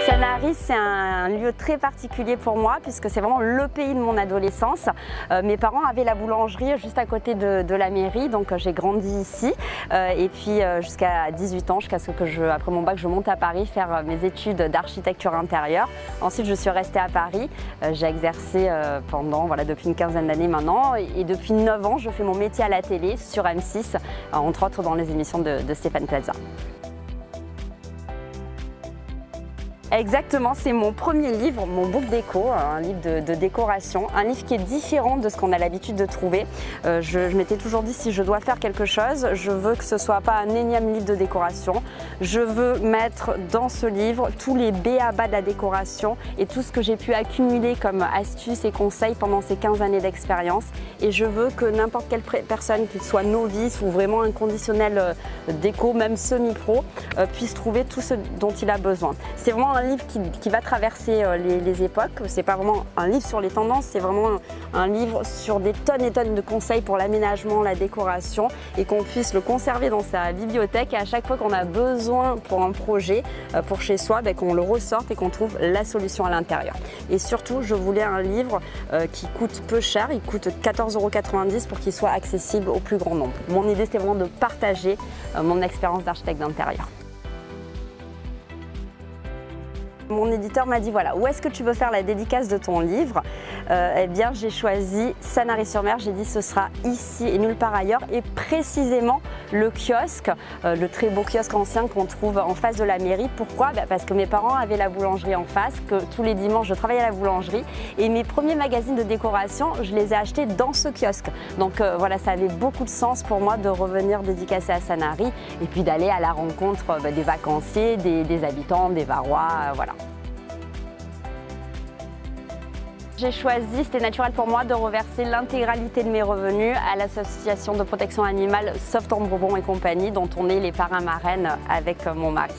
Sanary, c'est un lieu très particulier pour moi puisque c'est vraiment le pays de mon adolescence. Mes parents avaient la boulangerie juste à côté de la mairie, donc j'ai grandi ici. Et puis jusqu'à 18 ans, jusqu'à ce que après mon bac, je monte à Paris faire mes études d'architecture intérieure. Ensuite, je suis restée à Paris. J'ai exercé depuis une quinzaine d'années maintenant. Et depuis 9 ans, je fais mon métier à la télé sur M6, entre autres dans les émissions de Stéphane Plaza. Exactement, c'est mon premier livre, mon book déco, un livre de décoration, un livre qui est différent de ce qu'on a l'habitude de trouver. Je m'étais toujours dit, si je dois faire quelque chose, je veux que ce ne soit pas un énième livre de décoration. Je veux mettre dans ce livre tous les b.a.-ba de la décoration et tout ce que j'ai pu accumuler comme astuces et conseils pendant ces 15 années d'expérience. Et je veux que n'importe quelle personne, qu'il soit novice ou vraiment inconditionnel déco, même semi-pro, puisse trouver tout ce dont il a besoin. C'est vraiment un livre qui va traverser les époques. C'est pas vraiment un livre sur les tendances, c'est vraiment un livre sur des tonnes et tonnes de conseils pour l'aménagement, la décoration et qu'on puisse le conserver dans sa bibliothèque et à chaque fois qu'on a besoin pour un projet, pour chez soi, qu'on le ressorte et qu'on trouve la solution à l'intérieur. Et surtout, je voulais un livre qui coûte peu cher, il coûte 14,90 € pour qu'il soit accessible au plus grand nombre. Mon idée, c'était vraiment de partager mon expérience d'architecte d'intérieur. Mon éditeur m'a dit, voilà, où est-ce que tu veux faire la dédicace de ton livre? Eh bien, j'ai choisi Sanary-sur-Mer. J'ai dit, ce sera ici et nulle part ailleurs. Et précisément, le kiosque, le très beau kiosque ancien qu'on trouve en face de la mairie. Pourquoi? Parce que mes parents avaient la boulangerie en face, que tous les dimanches, je travaillais à la boulangerie. Et mes premiers magazines de décoration, je les ai achetés dans ce kiosque. Donc voilà, ça avait beaucoup de sens pour moi de revenir dédicacer à Sanary et puis d'aller à la rencontre des vacanciers, des habitants, des Varois, voilà. J'ai choisi, c'était naturel pour moi, de reverser l'intégralité de mes revenus à l'association de protection animale Sauve ton Bourbon et compagnie, dont on est les parrains marraines avec mon mari.